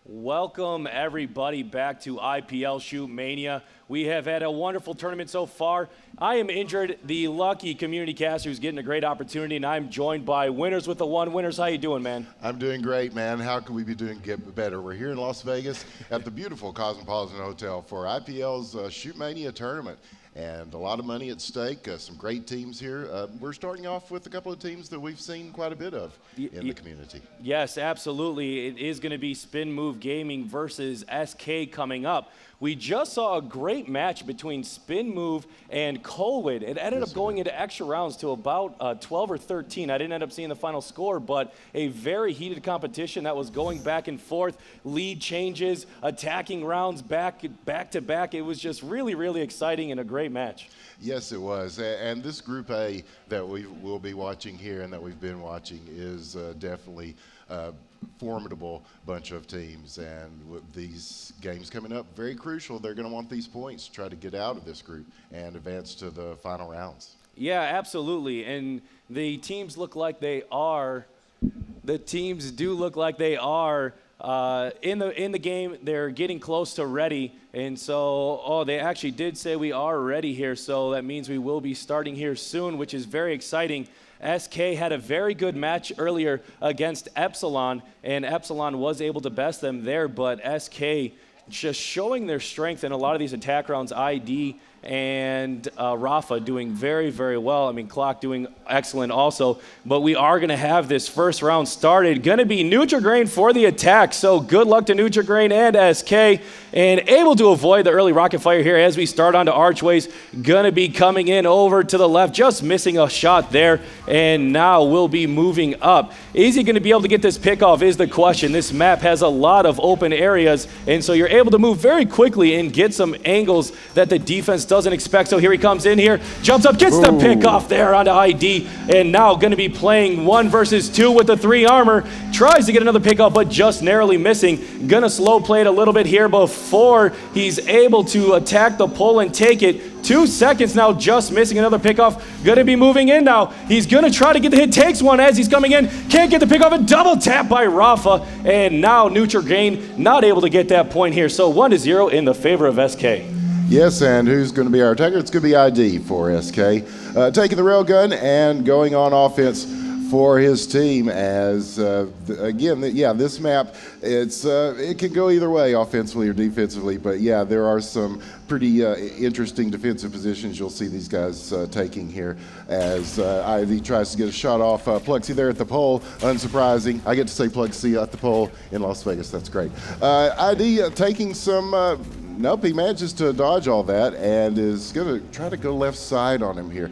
Welcome everybody back to IPL Shootmania. We have had a wonderful tournament so far. I am Injured, the lucky community caster who's getting a great opportunity, and I'm joined by Winners with the One. Winners, how you doing, man? I'm doing great, man. How could we be doing better? We're here in Las Vegas at the beautiful Cosmopolitan Hotel for IPL's Shootmania tournament. And a lot of money at stake, some great teams here. We're starting off with a couple of teams that we've seen quite a bit of in the community. Yes, absolutely. It is going to be Spin Move Gaming versus SK coming up. We just saw a great match between Spin Move and Colwood. It ended up going into extra rounds to about 12 or 13. I didn't end up seeing the final score, but a very heated competition that was going back and forth, lead changes, attacking rounds back to back. It was just really, really exciting and a great match. Yes, it was. And this Group A that we will be watching here and that we've been watching is definitely formidable bunch of teams, and with these games coming up, very crucial. They're going to want these points to try to get out of this group and advance to the final rounds. Yeah, absolutely. And the teams look like they are. The teams do look like they are in the game. They're getting close to ready, and so they actually did say we are ready here. So that means we will be starting here soon, which is very exciting. SK had a very good match earlier against Epsilon, and Epsilon was able to best them there, but SK just showing their strength in a lot of these attack rounds. ID and Rafa doing very, very well. I mean, Clock doing excellent also. But we are going to have this first round started. Going to be Nutrigrain for the attack. So good luck to Nutrigrain and SK. And able to avoid the early rocket fire here as we start onto Archways. Going to be coming in over to the left. Just missing a shot there. And now we'll be moving up. Is he going to be able to get this pickoff is the question. This map has a lot of open areas. And so you're able to move very quickly and get some angles that the defense doesn't expect. So here he comes in here, jumps up, gets the pick off there onto ID, and now going to be playing 1 versus 2 with the 3 armor. Tries to get another pick off, but just narrowly missing. Gonna slow play it a little bit here before he's able to attack the pole and take it. 2 seconds now, just missing another pickoff. Gonna be moving in now. He's gonna try to get the hit, takes one as he's coming in. Can't get the pickoff, a double tap by Rafa. And now Nutrigrain not able to get that point here. So 1-0 in the favor of SK. Yes, and who's going to be our attacker? It's going to be ID for SK. Taking the railgun and going on offense for his team as, again, this map, it can go either way, offensively or defensively, but yeah, there are some pretty interesting defensive positions you'll see these guys taking here as ID tries to get a shot off Pluxy there at the pole. Unsurprising. I get to say Pluxy at the pole in Las Vegas. That's great. ID taking some... Nope, he manages to dodge all that and is going to try to go left side on him here.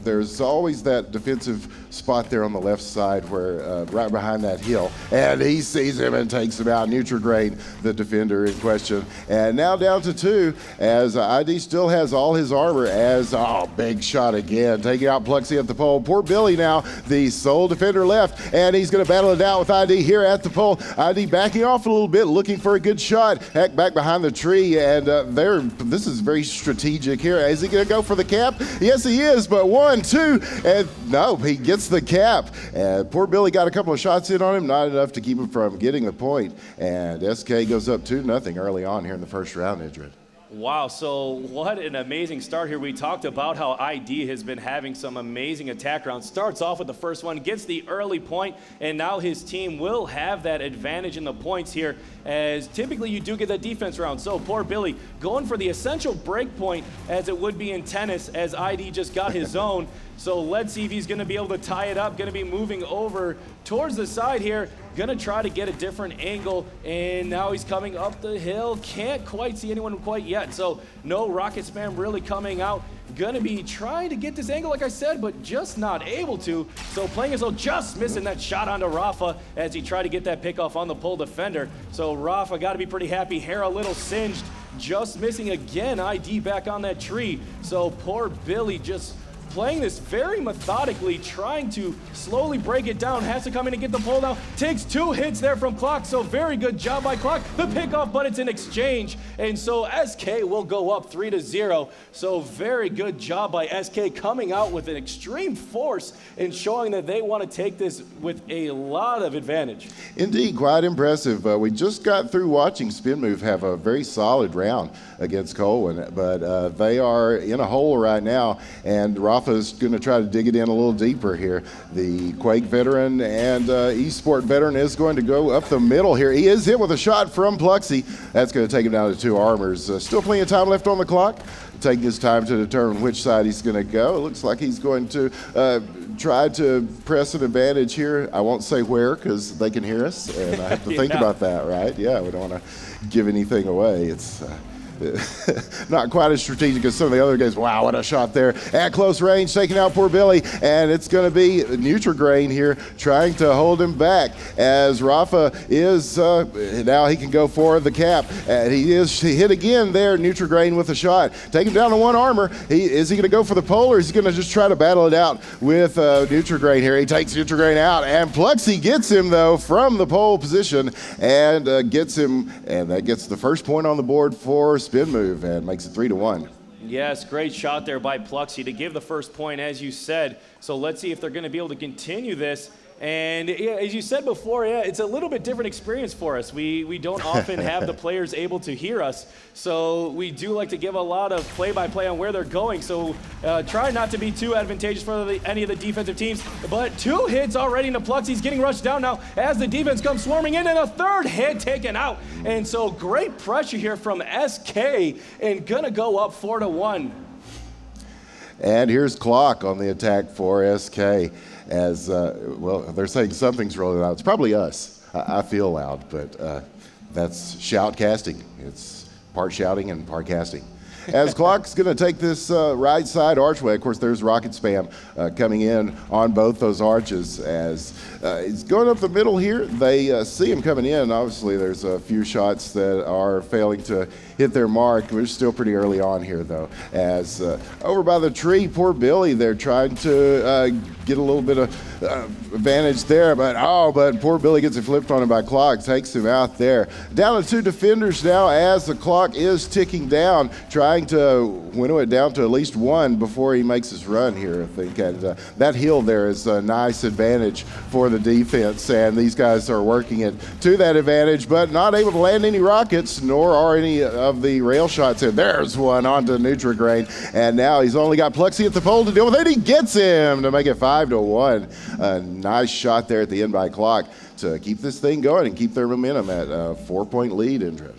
There's always that defensive spot there on the left side where right behind that hill. And he sees him and takes him out. Nutrigrain, the defender in question. And now down to 2 as ID still has all his armor as, big shot again. Taking out Pluxy at the pole. Poor Billy now, the sole defender left. And he's going to battle it out with ID here at the pole. ID backing off a little bit, looking for a good shot. Heck, back behind the tree. And this is very strategic here. Is he going to go for the cap? Yes, he is, but 1, 2, and no, he gets the cap. And poor Billy got a couple of shots in on him, not enough to keep him from getting the point. And SK goes up 2-0 early on here in the first round, Idrid. Wow, so what an amazing start here. We talked about how ID has been having some amazing attack rounds. Starts off with the first one, gets the early point, and now his team will have that advantage in the points here, as typically you do get that defense round. So poor Billy going for the essential break point as it would be in tennis, as ID just got his own. So let's see if he's going to be able to tie it up. Going to be moving over towards the side here. Going to try to get a different angle. And now he's coming up the hill. Can't quite see anyone quite yet. So no rocket spam really coming out. Going to be trying to get this angle, like I said, but just not able to. So playing as though just missing that shot onto Rafa as he tried to get that pickoff on the pole defender. So Rafa got to be pretty happy. Hair a little singed. Just missing again. ID back on that tree. So poor Billy just playing this very methodically, trying to slowly break it down. Has to come in and get the pull now. Takes 2 hits there from Clock, so very good job by Clock. The pickoff, but it's an exchange, and so SK will go up 3-0. So very good job by SK coming out with an extreme force and showing that they want to take this with a lot of advantage. Indeed, quite impressive. We just got through watching Spin Move have a very solid round against Colwyn, but they are in a hole right now, and Rafa's going to try to dig it in a little deeper here. The Quake veteran and eSport veteran is going to go up the middle here. He is hit with a shot from Pluxy. That's going to take him down to 2 armors. Still plenty of time left on the clock. Taking his time to determine which side he's going to go. It looks like he's going to try to press an advantage here. I won't say where because they can hear us, and I have to think about that, right? Yeah, we don't want to give anything away. It's not quite as strategic as some of the other guys. Wow, what a shot there. At close range, taking out poor Billy, and it's going to be Nutrigrain here trying to hold him back as Rafa is, now he can go for the cap. And he hit again there, Nutrigrain with a shot. Take him down to 1 armor. Is he going to go for the pole, or is he going to just try to battle it out with Nutrigrain here? He takes Nutrigrain out, and Pluxy gets him, though, from the pole position and gets him, and that gets the first point on the board for Spin Move and makes it 3-1. Yes, great shot there by Pluxy to give the first point, as you said. So let's see if they're going to be able to continue this. And yeah, as you said before, yeah, it's a little bit different experience for us. We don't often have the players able to hear us, so we do like to give a lot of play-by-play on where they're going. So try not to be too advantageous for any of the defensive teams. But 2 hits already into Pluxy. He's getting rushed down now as the defense comes swarming in, and a 3rd hit taken out. And so great pressure here from SK, and gonna go up 4-1. And here's Clock on the attack for SK. As well, they're saying something's rolling out. It's probably us. I feel loud, but that's shoutcasting. It's part shouting and part casting. As Clock's going to take this right side archway, of course, there's rocket spam coming in on both those arches. As he's going up the middle here, they see him coming in. Obviously, there's a few shots that are failing to hit their mark. We're still pretty early on here, though. As over by the tree, poor Billy, they're trying to get a little bit of advantage there, but poor Billy gets it flipped on him by Clock, takes him out there. Down to 2 defenders now as the clock is ticking down, trying to winnow it down to at least 1 before he makes his run here, I think. And that hill there is a nice advantage for the defense, and these guys are working it to that advantage, but not able to land any rockets, nor are any of the rail shots here. There's one onto Nutrigrain, and now he's only got Pluxy at the pole to deal with it. He gets him to make it 5-1. A nice shot there at the end by Clock to keep this thing going and keep their momentum at a 4-point lead, Indra.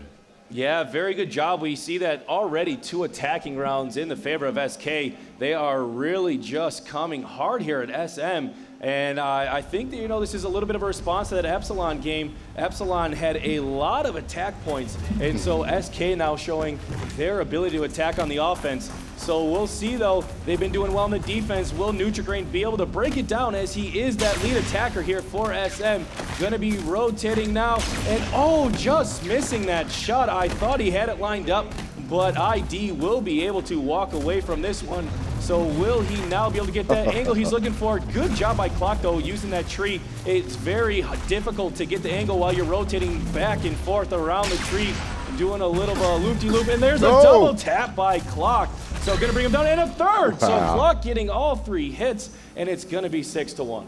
Yeah, very good job. We see that already 2 attacking rounds in the favor of SK. They are really just coming hard here at SM. And I think that, this is a little bit of a response to that Epsilon game. Epsilon had a lot of attack points, and so SK now showing their ability to attack on the offense. So we'll see, though. They've been doing well in the defense. Will Nutrigrain be able to break it down, as he is that lead attacker here for SM? Gonna be rotating now, and just missing that shot. I thought he had it lined up, but ID will be able to walk away from this one. So will he now be able to get that angle he's looking for? Good job by Clock, though, using that tree. It's very difficult to get the angle while you're rotating back and forth around the tree, doing a little loop-de-loop, and there's a double tap by Clock. So going to bring him down, and a 3rd. So Clock getting all 3 hits, and it's going to be 6-1.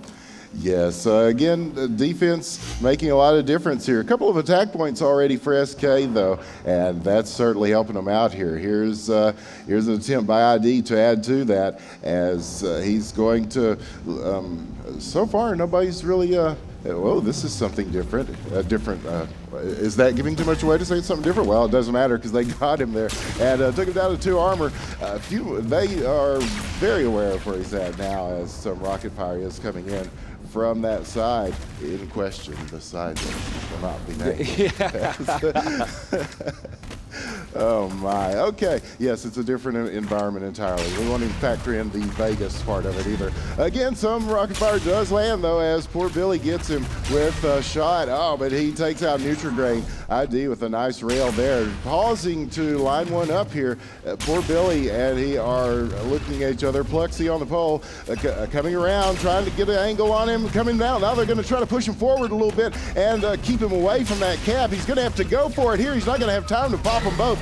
Yes, again, the defense making a lot of difference here. A couple of attack points already for SK, though, and that's certainly helping them out here. Here's an attempt by ID to add to that, as he's going to, so far, nobody's really, whoa, this is something different. Is that giving too much away to say it's something different? Well, it doesn't matter because they got him there and took him down to 2 armor. They are very aware of where he's at now, as some rocket fire is coming in from that side in question, the side that will not be named. Oh my. Okay. Yes, it's a different environment entirely. We won't even factor in the Vegas part of it either. Again, some rocket fire does land though, as poor Billy gets him with a shot. Oh, but he takes out Nutrigrain ID with a nice rail there. Pausing to line one up here. Poor Billy and he are looking at each other. Pluxy on the pole, coming around, trying to get an angle on him, coming down. Now they're going to try to push him forward a little bit and keep him away from that cap. He's going to have to go for it here. He's not going to have time to pop them both.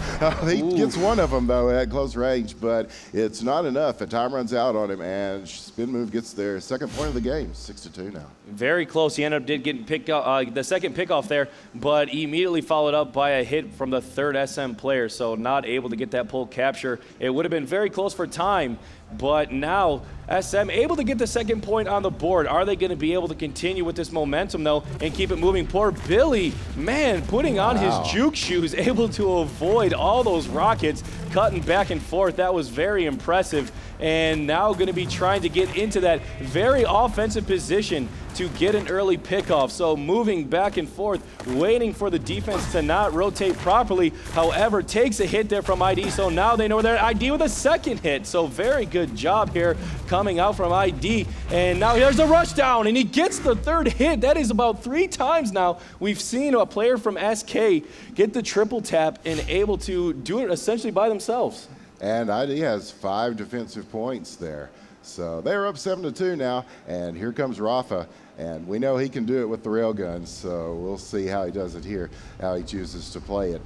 He gets one of them, though, at close range, but it's not enough. And time runs out on him, and spin move gets their second point of the game, 6-2 now. Very close. He ended up getting picked up, the second pickoff there, but immediately followed up by a hit from the third SM player, so not able to get that pole capture. It would have been very close for time, but now SM able to get the second point on the board. Are they going to be able to continue with this momentum, though, and keep it moving? Poor Billy, man, putting on his juke shoes, able to avoid all those rockets, cutting back and forth. That was very impressive. And now going to be trying to get into that very offensive position to get an early pickoff. So moving back and forth, waiting for the defense to not rotate properly. However, takes a hit there from ID, so now they know they're ID with a second hit. So very good job here coming out from ID. And now here's the rush down, and he gets the third hit. That is about 3 times now we've seen a player from SK get the triple tap and able to do it essentially by themselves. And ID has 5 defensive points there. So they're up 7-2 now, and here comes Rafa. And we know he can do it with the railgun, so we'll see how he does it here, how he chooses to play it.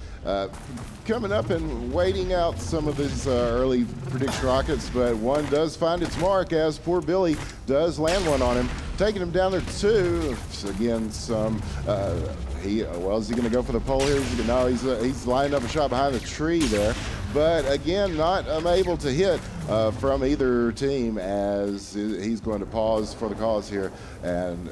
Coming up and waiting out some of these early prediction rockets, but one does find its mark as poor Billy does land one on him, taking him down there 2. So again, some is he going to go for the pole here? No, he's lining up a shot behind the tree there. But again, not unable to hit from either team, as he's going to pause for the cause here and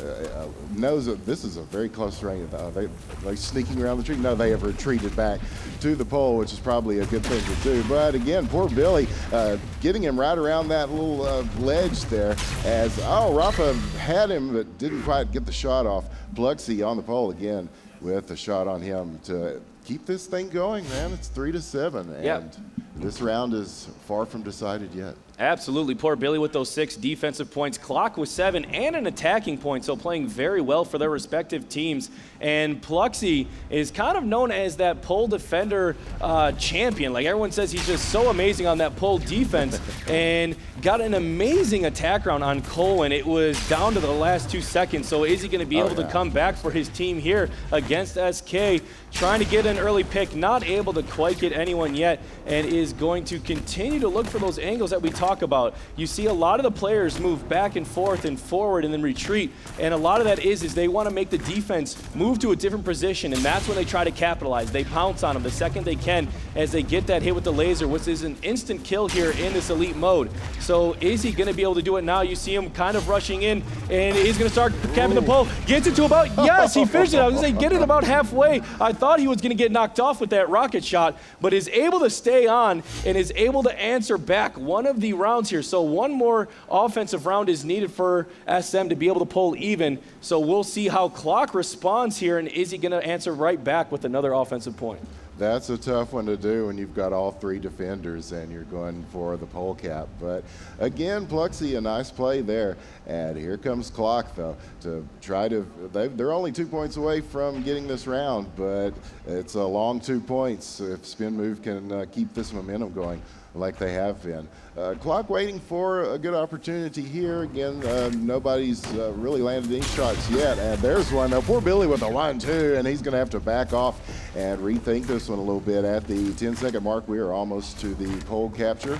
knows that this is a very close range. They're sneaking around the tree. No, they have retreated back to the pole, which is probably a good thing to do. But again, poor Billy getting him right around that little ledge there, as Rafa had him but didn't quite get the shot off. Pluxy on the pole again with a shot on him to keep this thing going, man. It's 3-7, and this round is far from decided yet. Absolutely. Poor Billy with those 6 defensive points. Clock with 7 and an attacking point, so playing very well for their respective teams. And Pluxy is kind of known as that pole defender champion. Like, everyone says he's just so amazing on that pole defense, and got an amazing attack round on Colin. It was down to the last 2 seconds, so is he going to be able to come back for his team here against SK? Trying to get an early pick, not able to quite get anyone yet, and is going to continue to look for those angles that we talk about. You see a lot of the players move back and forth and forward and then retreat, and a lot of that is they want to make the defense move to a different position, and that's when they try to capitalize. They pounce on them the second they can as they get that hit with the laser, which is an instant kill here in this elite mode. So is he going to be able to do it now? You see him kind of rushing in, and he's going to start capping the pole. Gets it to about, yes, he finished it. I was going to say, get it about halfway. I thought he was going to get knocked off with that rocket shot, but is able to stay on and is able to answer back one of the rounds here. So one more offensive round is needed for SM to be able to pull even. So we'll see how Clock responds here, and is he going to answer right back with another offensive point? That's a tough one to do when you've got all 3 defenders and you're going for the pole cap. But again, Pluxy, a nice play there. And here comes Clock, though, to try to, they're only 2 points away from getting this round, but it's a long 2 points if Spin Move can keep this momentum going like they have been. Clock waiting for a good opportunity here. Again, nobody's really landed any shots yet. And there's one. Now, poor Billy with a 1-2, and he's going to have to back off and rethink this one a little bit. At the 10-second mark, we are almost to the pole capture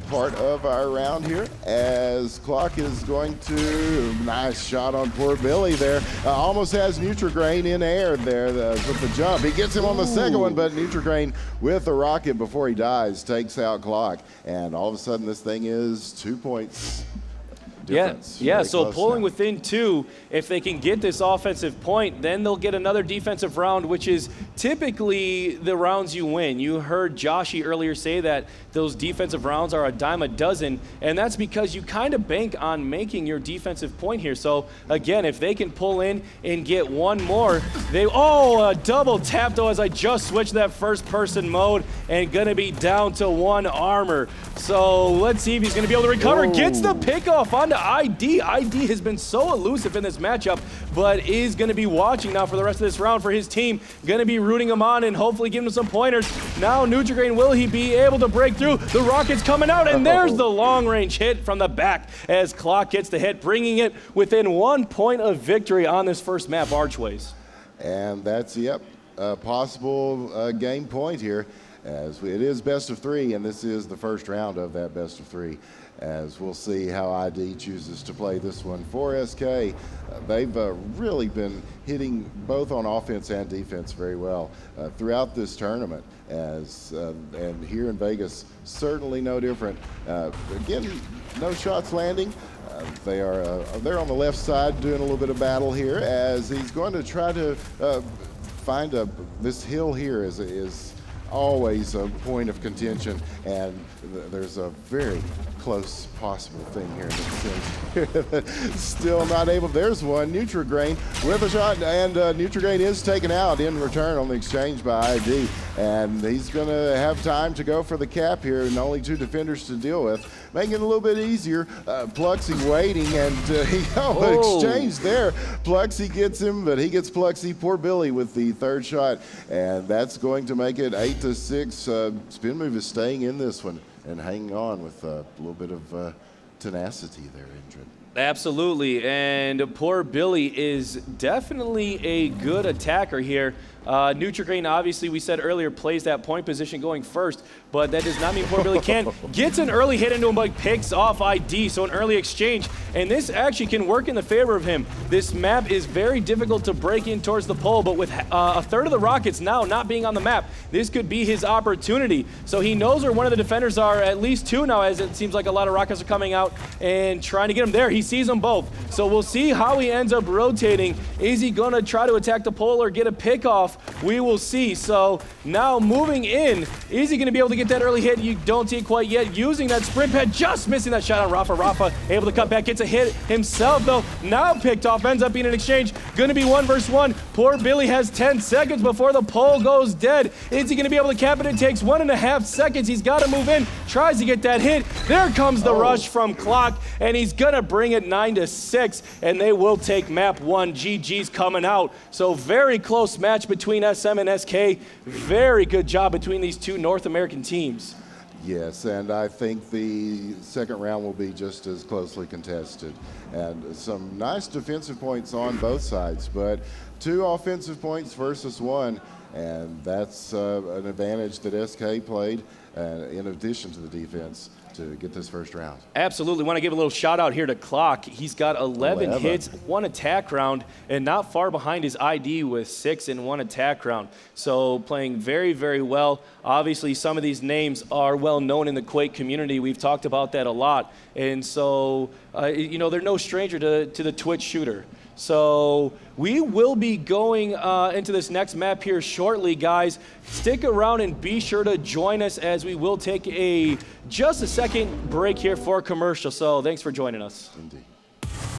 part of our round here, as Clock is going to, nice shot on poor Billy there. Almost has Nutrigrain in air there with the jump. He gets him on the second one, but Nutrigrain with a rocket before he dies takes out Clock, and all of a sudden this thing is 2 points difference. Yeah. Very So close pulling now. within 2, if they can get this offensive point, then they'll get another defensive round, which is typically the rounds you win. You heard Joshy earlier say that those defensive rounds are a dime a dozen, and that's because you kind of bank on making your defensive point here. So again, if they can pull in and get one more, a double tap though as I just switched that first person mode and gonna be down to 1 armor. So let's see if he's gonna be able to recover. Gets the pickoff onto ID. ID has been so elusive in this matchup, but is gonna be watching now for the rest of this round for his team. Gonna be rooting him on and hopefully giving him some pointers. Now Nutrigrain, will he be able to break through? The rocket's coming out, and there's the long range hit from the back as Clock gets the hit, bringing it within 1 point of victory on this first map, Archways. And that's, a possible game point here, as it is best of 3, and this is the first round of that best of 3. As we'll see how ID chooses to play this one for SK. They've really been hitting both on offense and defense very well throughout this tournament. And here in Vegas, certainly no different. Again, no shots landing. They're on the left side doing a little bit of battle here, as he's going to try to find this hill here is always a point of contention, and there's a very close possible thing here that still not able. There's one. Nutrigrain with a shot, and Nutrigrain is taken out in return on the exchange by ID, and he's going to have time to go for the cap here, and only 2 defenders to deal with, making it a little bit easier. Pluxy waiting, and exchange there. Pluxy gets him, but he gets Pluxy. Poor Billy with the 3rd shot, and that's going to make it 8-6. Spin Move is staying in this one and hanging on with a little bit of tenacity there, Indra. Absolutely, and poor Billy is definitely a good attacker here. Nutrigrain, obviously, we said earlier, plays that point position going first, but that does not mean poor Billy can. Gets an early hit into him, but picks off ID, so an early exchange, and this actually can work in the favor of him. This map is very difficult to break in towards the pole, but with a third of the rockets now not being on the map, this could be his opportunity. So he knows where one of the defenders are, at least 2 now, as it seems like a lot of rockets are coming out and trying to get him there. He sees them both. So we'll see how he ends up rotating. Is he going to try to attack the pole or get a pick off? We will see. So now moving in, is he going to be able to get that early hit? You don't see it quite yet. Using that sprint pad, just missing that shot on Rafa. Rafa able to cut back, gets a hit himself though. Now picked off, ends up being an exchange. Going to be 1 versus 1. Poor Billy has 10 seconds before the pole goes dead. Is he going to be able to cap it? It takes 1.5 seconds. He's got to move in. Tries to get that hit. There comes the rush from Clock, and he's going to bring it 9-6, and they will take map 1. GG's coming out. So very close match between SM and SK. Very good job between these 2 North American teams. Yes, and I think the second round will be just as closely contested. And some nice defensive points on both sides, but 2 offensive points versus 1. And that's an advantage that SK played in addition to the defense to get this first round. Absolutely. Want to give a little shout out here to Clock. He's got 11 hits, 1 attack round, and not far behind his ID with 6 in 1 attack round. So playing very, very well. Obviously, some of these names are well known in the Quake community. We've talked about that a lot. And so, they're no stranger to the Twitch shooter. So we will be going into this next map here shortly, guys. Stick around and be sure to join us as we will take just a second break here for commercial. So thanks for joining us. Indeed.